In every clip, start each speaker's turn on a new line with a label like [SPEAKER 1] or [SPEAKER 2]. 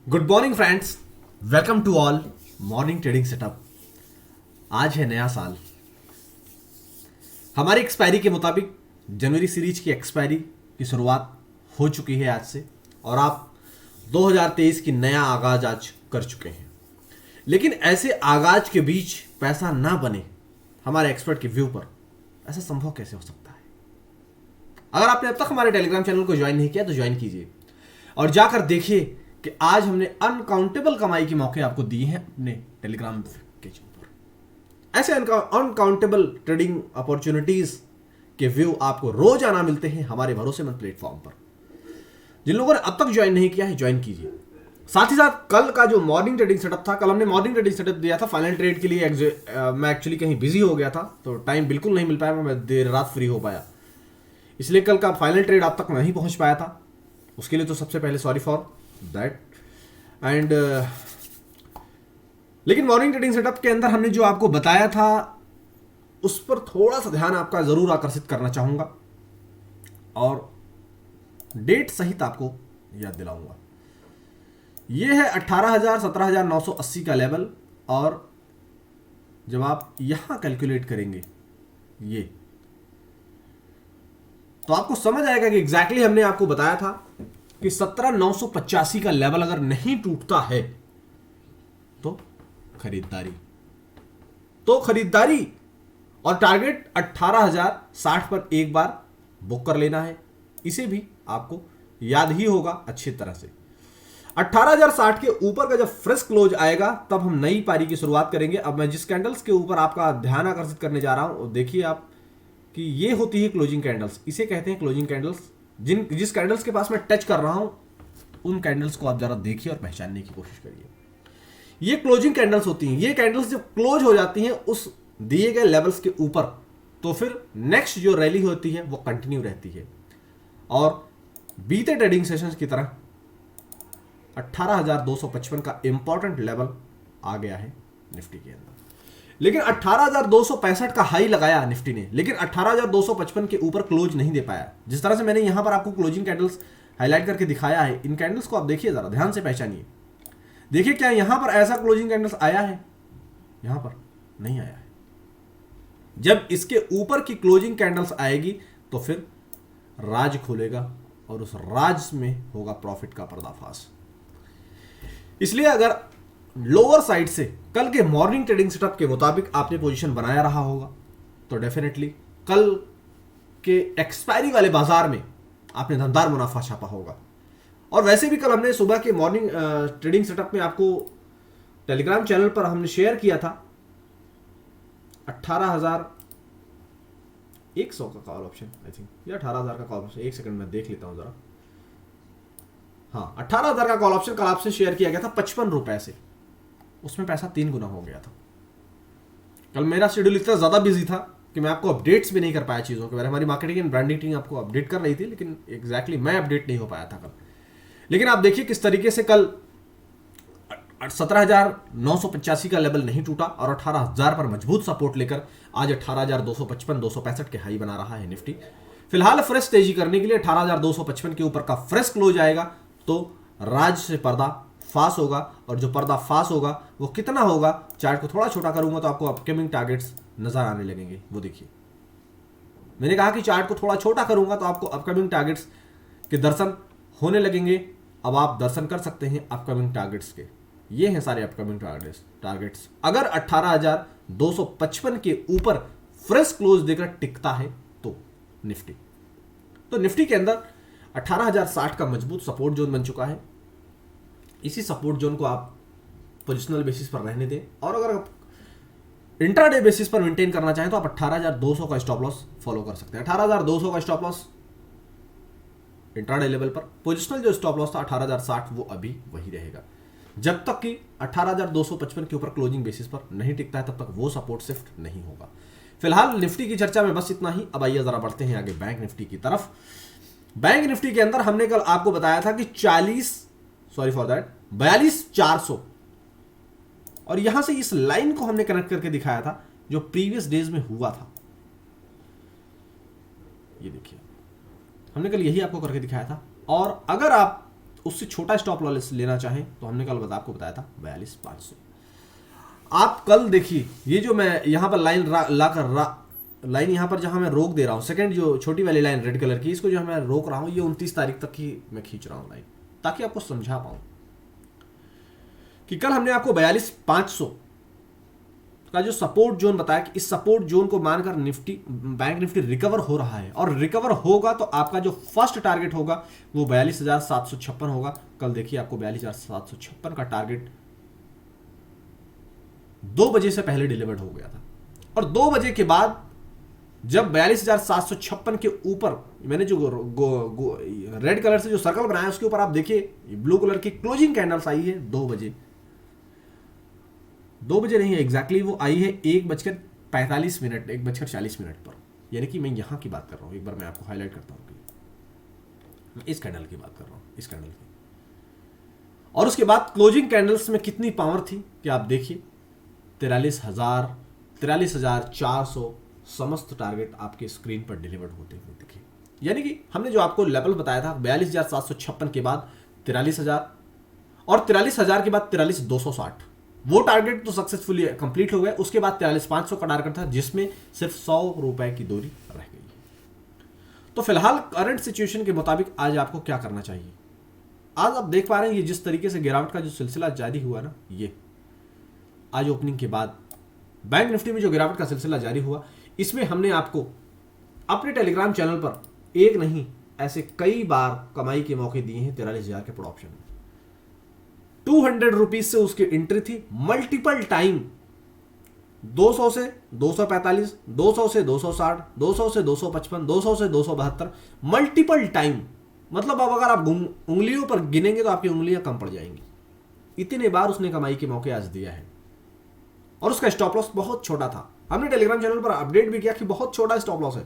[SPEAKER 1] Good morning friends, welcome to all morning trading setup. आज है नया साल। हमारी एक्सपायरी के मुताबिक जनवरी सीरीज की एक्सपायरी की शुरुआत हो चुकी है आज से, और आप 2023 की नया आगाज आज कर चुके हैं। लेकिन ऐसे आगाज के बीच पैसा ना बने, हमारे एक्सपर्ट के व्यू पर ऐसा संभव कैसे हो सकता है? अगर आपने अब तक हमारे टेलीग्राम चैनल को ज्वाइन नहीं किया तो ज्वाइन कीजिए और जाकर देखिए कि आज हमने अनकाउंटेबल कमाई के मौके आपको दिए हैं अपने टेलीग्राम के ऊपर। ऐसे अनकाउंटेबल ट्रेडिंग अपॉर्चुनिटीज के व्यू आपको रोज आना मिलते हैं हमारे भरोसेमंद प्लेटफॉर्म पर। जिन लोगों ने अब तक ज्वाइन नहीं किया है, ज्वाइन कीजिए। साथ ही साथ कल का जो मॉर्निंग ट्रेडिंग सेटअप था, कल हमने मॉर्निंग ट्रेडिंग सेटअप दिया था फाइनल ट्रेड के लिए। मैं एक्चुअली कहीं बिजी हो गया था तो टाइम बिल्कुल नहीं मिल पाया, मैं देर रात फ्री हो पाया, इसलिए कल का फाइनल ट्रेड आप तक नहीं पहुंच पाया था। उसके लिए तो सबसे पहले सॉरी फॉर दैट। एंड लेकिन मॉर्निंग ट्रेडिंग सेटअप के अंदर हमने जो आपको बताया था उस पर थोड़ा सा ध्यान आपका जरूर आकर्षित करना चाहूंगा और डेट सहित आपको याद दिलाऊंगा। यह है 18,000 17,980 का लेवल, और जब आप यहां कैलकुलेट करेंगे ये, तो आपको समझ आएगा कि एग्जैक्टली हमने आपको बताया था कि 17,985 का लेवल अगर नहीं टूटता है तो खरीदारी और टारगेट 18,060 पर एक बार बुक कर लेना है। इसे भी आपको याद ही होगा अच्छी तरह से। 18,060 के ऊपर का जब फ्रेश क्लोज आएगा तब हम नई पारी की शुरुआत करेंगे। अब मैं जिस कैंडल्स के ऊपर आपका ध्यान आकर्षित करने जा रहा हूं, देखिए आप कि ये होती है क्लोजिंग कैंडल्स। इसे कहते हैं क्लोजिंग कैंडल्स। जिस कैंडल्स के पास मैं टच कर रहा हूं उन कैंडल्स को आप जरा देखिए और पहचानने की कोशिश करिए। ये क्लोजिंग कैंडल्स होती हैं। ये कैंडल्स जब क्लोज हो जाती हैं उस दिए गए लेवल्स के ऊपर, तो फिर नेक्स्ट जो रैली होती है वो कंटिन्यू रहती है। और बीते ट्रेडिंग सेशंस की तरह 18,255 का इंपॉर्टेंट लेवल आ गया है निफ्टी के अंदर। लेकिन 18,265 का हाई लगाया निफ्टी ने, लेकिन 18,255 के ऊपर क्लोज नहीं दे पाया। जिस तरह से मैंने यहां पर आपको क्लोजिंग कैंडल्स हाईलाइट करके दिखाया है, इन कैंडल्स को आप देखिए, जरा ध्यान से पहचानिए। देखिए क्या यहां पर ऐसा क्लोजिंग कैंडल्स आया है? यहां पर नहीं आया है। जब इसके ऊपर की क्लोजिंग कैंडल्स आएगी तो फिर राज खुलेगा और उस राज में होगा प्रॉफिट का पर्दाफाश। इसलिए अगर लोअर साइड से कल के मॉर्निंग ट्रेडिंग सेटअप के मुताबिक आपने पोजीशन बनाया रहा होगा तो डेफिनेटली कल के एक्सपायरी वाले बाजार में आपने दमदार मुनाफा छापा होगा। और वैसे भी कल हमने सुबह के मॉर्निंग ट्रेडिंग सेटअप में आपको टेलीग्राम चैनल पर हमने शेयर किया था 18,100 का कॉल ऑप्शन, आई थिंक, या 18,000 का कॉल ऑप्शन। एक सेकंड में देख लेता हूं जरा। हाँ, 18,000 का कॉल ऑप्शन कल आपसे शेयर किया गया था 55 रुपए से। उसमें पैसा 3 गुना हो गया था। कल मेरा शेड्यूल इतना ज्यादा बिजी था कि मैं आपको अपडेट्स भी नहीं कर पाया चीजों के बारे में। हमारी मार्केटिंग एंड ब्रांडिंग टीम आपको अपडेट कर रही थी, लेकिन एग्जैक्टली मैं अपडेट नहीं हो पाया था कल। लेकिन आप देखिए किस तरीके से कल 17,985 का लेवल नहीं टूटा और 18,000 पर मजबूत सपोर्ट लेकर आज 18,255 265 के हाई बना रहा है निफ्टी। फिलहाल फ्रेश तेजी करने के लिए 18,255 के ऊपर का फ्रेश क्लोज आएगा तो राज से पर्दा फास होगा, और जो पर्दा फास होगा वो कितना होगा, चार्ट को थोड़ा छोटा करूंगा तो आपको अपकमिंग टारगेट्स नजर आने लगेंगे। वो देखिए, मैंने कहा कि चार्ट को थोड़ा छोटा करूंगा तो आपको अपकमिंग टारगेट्स के दर्शन होने लगेंगे। अब आप दर्शन कर सकते हैं अपकमिंग टारगेट्स के। ये हैं सारे अपकमिंग टारगेट्स। अगर 18,255 के ऊपर फ्रेश क्लोज देकर टिकता है तो निफ्टी के अंदर 18,060 का मजबूत सपोर्ट जोन बन चुका है। इसी सपोर्ट जोन को आप पोजिशनल बेसिस पर रहने दें, और अगर आप इंट्राडे बेसिस पर मेंटेन करना चाहें तो आप 18,200 का स्टॉप लॉस फॉलो कर सकते हैं। 18,200 का स्टॉप लॉस इंट्राडे लेवल पर। पोजिशनल जो स्टॉप लॉस था 18,060 वो अभी वही रहेगा। जब तक कि 18,255 के ऊपर क्लोजिंग बेसिस पर नहीं टिकता है तब तक वो सपोर्ट शिफ्ट नहीं होगा। फिलहाल निफ्टी की चर्चा में बस इतना ही। अब आइए जरा बढ़ते हैं आगे बैंक निफ्टी की तरफ। बैंक निफ्टी के अंदर हमने कल आपको बताया था कि 42,400, और यहां से इस लाइन को हमने कनेक्ट करके दिखाया था जो प्रीवियस डेज में हुआ था। ये देखिए, हमने कल यही आपको करके दिखाया था। और अगर आप उससे छोटा स्टॉप लॉस लेना चाहें तो हमने कल आपको बताया था 42,500। आप कल देखिए, ये जो मैं यहाँ पर लाइन लाइन यहाँ पर जहाँ मैं रोक दे रहा हूँ, सेकंड जो छोटी वाली लाइन रेड कलर की, इसको जो मैं रोक रहा हूँ, ये 29 तारीख तक की मैं खींच रहा हूँ लाइन, ताकि आपको समझा पाऊँ कि कल हमने आपको 42,500 का जो सपोर्ट जोन बताया कि इस सपोर्ट जोन को मानकर निफ्टी, बैंक निफ्टी रिकवर हो रहा है, और रिकवर होगा तो आपका जो फर्स्ट टारगेट होगा वो 42,756 होगा। कल देखिए आपको 42,756 का टारगेट 2 बजे से पहले डिलीवर्ड हो गया था, और 2 बजे के बाद जब 42,756 के ऊपर मैंने जो रेड कलर से जो सर्कल बनाया उसके ऊपर आप देखिए ब्लू कलर की क्लोजिंग कैंडल्स आई है 2 बजे, 2 बजे नहीं है एग्जैक्टली, वो आई है 1:45 मिनट, 1:40 मिनट पर, यानी कि मैं यहां की बात कर रहा हूं। एक बार मैं आपको हाईलाइट करता हूं कि मैं इस कैंडल की बात कर रहा हूं, इस कैंडल की। और उसके बाद क्लोजिंग कैंडल्स में कितनी पावर थी कि आप देखिए 43,400 समस्त टारगेट आपके स्क्रीन पर डिलीवर्ड होते हुए दिखे। यानी कि हमने जो आपको लेवल बताया था 42,756 के बाद 43,000 और 43,000 के बाद 43,260, वो टारगेट तो सक्सेसफुली कंप्लीट हो गया। उसके बाद 43,500 का टारगेट था, जिसमें सिर्फ 100 रुपए की दूरी रह गई है। तो फिलहाल करंट सिचुएशन के मुताबिक आज आपको क्या करना चाहिए? आज आप देख पा रहे हैं ये जिस तरीके से गिरावट का जो सिलसिला जारी हुआ ना, ये आज ओपनिंग के बाद बैंक निफ्टी में जो गिरावट का सिलसिला जारी हुआ, इसमें हमने आपको अपने टेलीग्राम चैनल पर एक नहीं ऐसे कई बार कमाई के मौके दिए हैं 43,000 के पुट ऑप्शन में। 200 रुपीज से उसकी एंट्री थी, मल्टीपल टाइम 200 से 245, 200 से 260, 200 से 255, 200 से 272, मल्टीपल टाइम। मतलब अब अगर आप उंगलियों पर गिनेंगे तो आपकी उंगलियां कम पड़ जाएंगी, इतने बार उसने कमाई के मौके आज दिया है। और उसका स्टॉप लॉस बहुत छोटा था, हमने टेलीग्राम चैनल पर अपडेट भी किया कि बहुत छोटा स्टॉप लॉस है,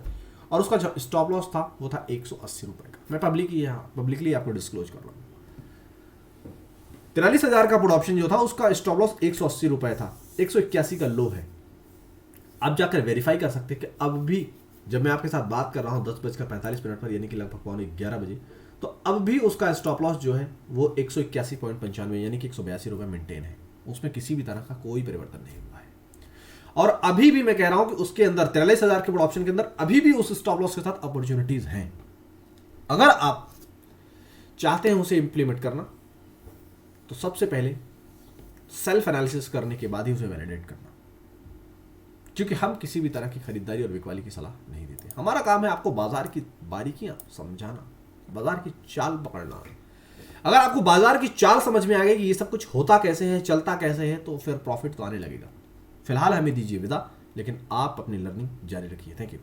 [SPEAKER 1] और उसका जो स्टॉप लॉस था वो था 180 रुपए का। मैं पब्लिकली आपको डिस्क्लोज कर रहा हूं। 43,000 का पुट ऑप्शन जो था उसका स्टॉप लॉस 180 रुपए था, 181 का लो है। आप जाकर वेरीफाई कर सकते हैं कि अब भी जब मैं आपके साथ बात कर रहा हूं 10:45 पर, यानी कि लगभग 11 बजे, तो अब भी उसका स्टॉप लॉस जो है वो 181.95 यानी कि 182 रुपए मेंटेन है, उसमें किसी भी तरह का कोई परिवर्तन नहीं हुआ है। और अभी भी मैं कह रहा हूं कि उसके अंदर 43,000 के पुट ऑप्शन के अंदर अभी भी उस स्टॉप लॉस के साथ अपॉर्चुनिटीज हैं। अगर आप चाहते हैं उसे इंप्लीमेंट करना तो सबसे पहले सेल्फ एनालिसिस करने के बाद ही उसे वैलिडेट करना, क्योंकि हम किसी भी तरह की खरीदारी और बिकवाली की सलाह नहीं देते। हमारा काम है आपको बाजार की बारीकियां समझाना, बाजार की चाल पकड़ना। अगर आपको बाजार की चाल समझ में आ गई कि ये सब कुछ होता कैसे है, चलता कैसे है, तो फिर प्रॉफिट तो आने लगेगा। फिलहाल हमें दीजिए विदा, लेकिन आप अपनी लर्निंग जारी रखिए। Thank you.